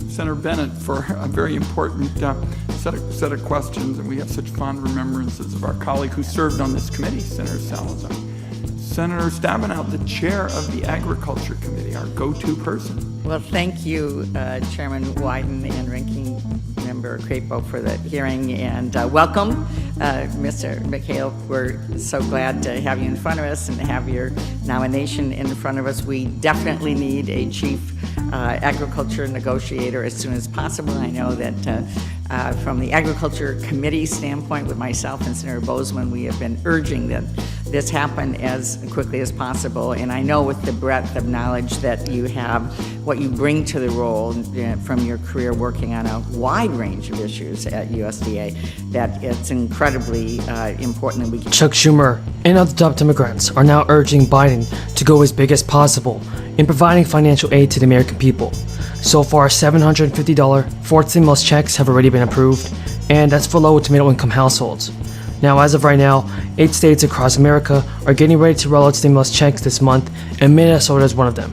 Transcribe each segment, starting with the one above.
Senator Bennett for a very important set of questions, and we have such fond remembrances of our colleague who served on this committee, Senator Salazar. Senator Stabenow, the chair of the Agriculture Committee, our go-to person. Well, thank you, Chairman Wyden and Ranking Member Crapo for the hearing, and welcome, Mr. McHale. We're so glad to have you in front of us and to have your nomination in front of us. We definitely need a chief agriculture negotiator as soon as possible. I know that from the Agriculture Committee standpoint, with myself and Senator Bozeman, we have been urging that this happen as quickly as possible. And I know with the breadth of knowledge that you have, what you bring to the role from your career working on a wide range of issues at USDA, that it's incredibly important that we can. Chuck Schumer and other top Democrats are now urging Biden to go as big as possible in providing financial aid to the American people. So far, $750 fourth stimulus checks have already been approved, and that's for low to middle income households. Now, as of right now, 8 states across America are getting ready to roll out stimulus checks this month, and Minnesota is one of them.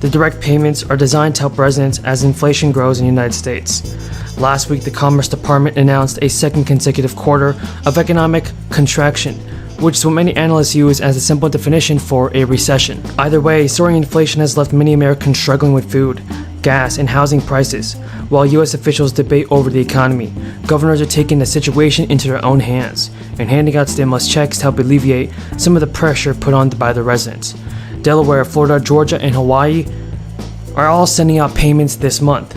The direct payments are designed to help residents as inflation grows in the United States. Last week, the Commerce Department announced a second consecutive quarter of economic contraction, which is what many analysts use as a simple definition for a recession. Either way, soaring inflation has left many Americans struggling with food, gas, and housing prices. While U.S. officials debate over the economy, governors are taking the situation into their own hands and handing out stimulus checks to help alleviate some of the pressure put on by the residents. Delaware, Florida, Georgia, and Hawaii are all sending out payments this month.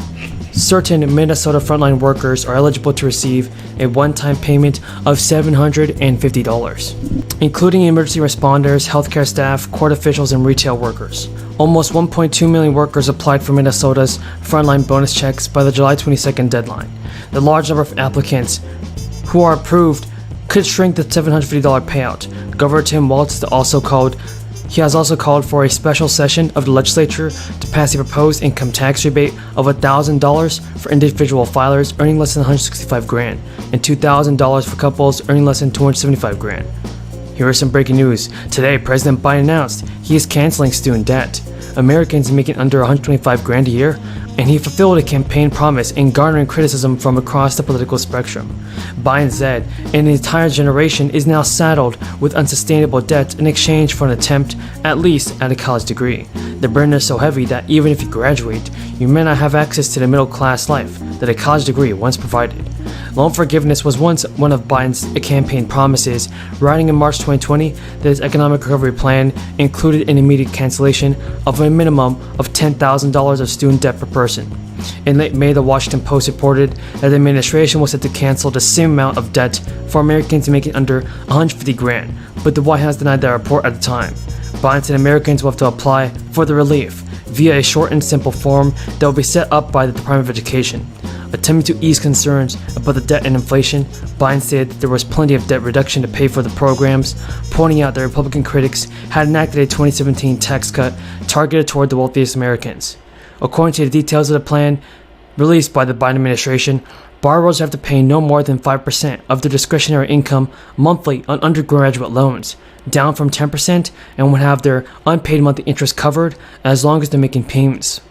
Certain Minnesota frontline workers are eligible to receive a one-time payment of $750, including emergency responders, healthcare staff, court officials, and retail workers. Almost 1.2 million workers applied for Minnesota's frontline bonus checks by the July 22nd deadline. The large number of applicants who are approved could shrink the $750 payout. Governor Tim Walz has also called for a special session of the legislature to pass a proposed income tax rebate of $1,000 for individual filers earning less than $165,000 and $2,000 for couples earning less than $275,000. Here are some breaking news. Today, President Biden announced he is canceling student debt. Americans making under $125,000 a year, and he fulfilled a campaign promise in garnering criticism from across the political spectrum. Biden said an entire generation is now saddled with unsustainable debt in exchange for an attempt, at least at a college degree. The burden is so heavy that even if you graduate, you may not have access to the middle-class life that a college degree once provided. Loan forgiveness was once one of Biden's campaign promises, writing in March 2020 that his economic recovery plan included an immediate cancellation of a minimum of $10,000 of student debt per person. In late May, the Washington Post reported that the administration was set to cancel the same amount of debt for Americans making under $150,000, but the White House denied that report at the time. Biden said Americans will have to apply for the relief via a short and simple form that will be set up by the Department of Education. Attempting to ease concerns about the debt and inflation, Biden said that there was plenty of debt reduction to pay for the programs, pointing out that Republican critics had enacted a 2017 tax cut targeted toward the wealthiest Americans. According to the details of the plan released by the Biden administration, borrowers have to pay no more than 5% of their discretionary income monthly on undergraduate loans, down from 10%, and would have their unpaid monthly interest covered as long as they're making payments.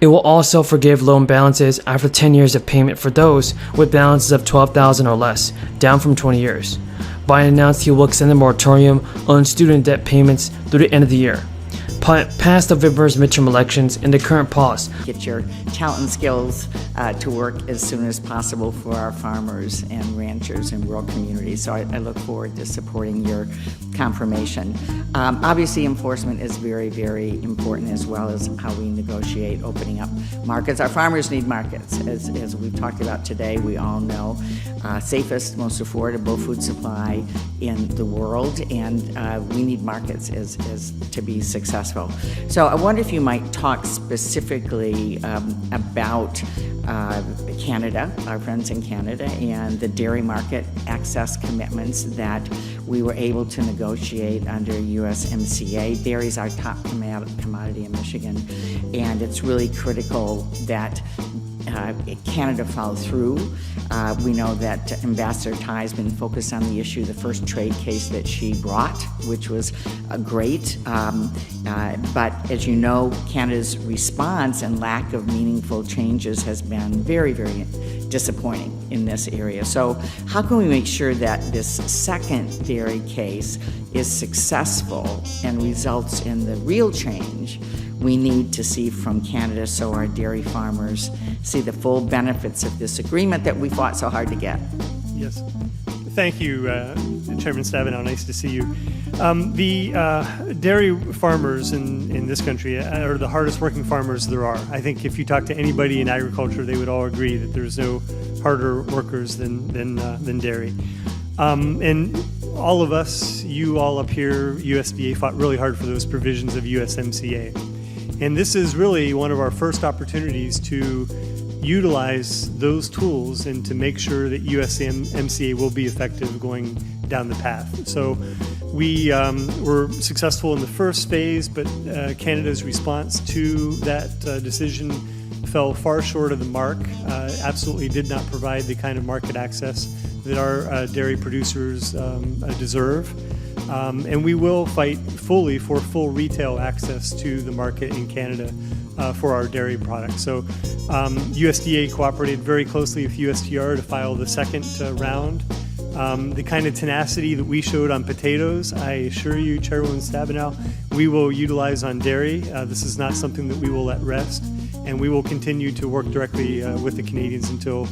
It will also forgive loan balances after 10 years of payment for those with balances of $12,000 or less, down from 20 years. Biden announced he will extend the moratorium on student debt payments through the end of the year. Past November's midterm elections and the current pause. Get your talent and skills to work as soon as possible for our farmers and ranchers in rural communities. So I look forward to supporting your confirmation. Obviously, enforcement is very, very important, as well as how we negotiate opening up markets. Our farmers need markets, as we've talked about today. We all know safest, most affordable food supply in the world, and we need markets as to be successful. So I wonder if you might talk specifically about Canada, our friends in Canada, and the dairy market access commitments that we were able to negotiate under USMCA. Dairy is our top commodity in Michigan, and it's really critical that Canada follow through. We know that Ambassador Tai has been focused on the issue, the first trade case that she brought, which was great. But as you know, Canada's response and lack of meaningful changes has been very, very disappointing in this area. So how can we make sure that this second dairy case is successful and results in the real change we need to see from Canada so our dairy farmers see the full benefits of this agreement that we fought so hard to get? Yes. Thank you, Chairman Stabenow. Nice to see you. The dairy farmers in this country are the hardest working farmers there are. I think if you talk to anybody in agriculture, they would all agree that there's no harder workers than dairy. And all of us, you all up here, USDA fought really hard for those provisions of USMCA. And this is really one of our first opportunities to utilize those tools and to make sure that USMCA will be effective going down the path. So we were successful in the first phase, but Canada's response to that decision fell far short of the mark, absolutely did not provide the kind of market access that our dairy producers deserve. And we will fight fully for full retail access to the market in Canada for our dairy products. So USDA cooperated very closely with USTR to file the second round. The kind of tenacity that we showed on potatoes, I assure you, Chairwoman Stabenow, we will utilize on dairy. This is not something that we will let rest, and we will continue to work directly with the Canadians until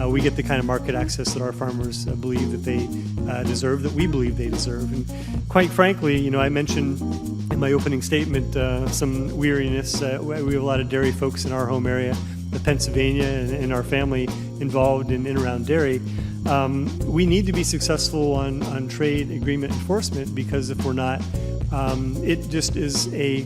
we get the kind of market access that our farmers believe that they deserve, that we believe they deserve. And quite frankly, you know, I mentioned in my opening statement some weariness. We have a lot of dairy folks in our home area, Pennsylvania, and our family involved in and around dairy. We need to be successful on trade agreement enforcement, because if we're not, it just is a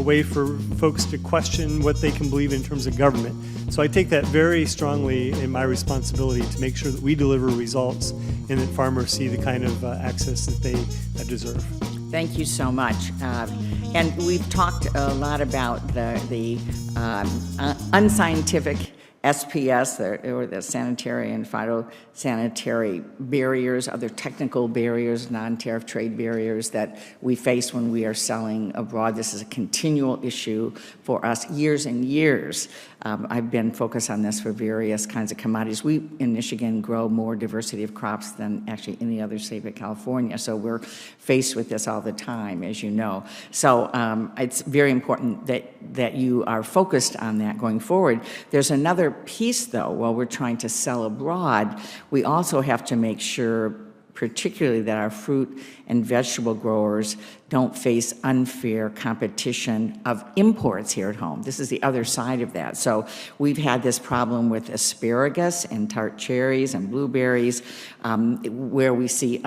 way for folks to question what they can believe in terms of government. So I take that very strongly in my responsibility to make sure that we deliver results and that farmers see the kind of access that they deserve. Thank you so much. And we've talked a lot about the unscientific SPS, or the sanitary and phytosanitary barriers, other technical barriers, non-tariff trade barriers that we face when we are selling abroad. This is a continual issue for us years and years. I've been focused on this for various kinds of commodities. We in Michigan grow more diversity of crops than actually any other state but California, so we're faced with this all the time, as you know. So it's very important that you are focused on that going forward. There's another piece, though. While we're trying to sell abroad, we also have to make sure, particularly, that our fruit and vegetable growers don't face unfair competition of imports here at home. This is the other side of that. So we've had this problem with asparagus and tart cherries and blueberries, where we see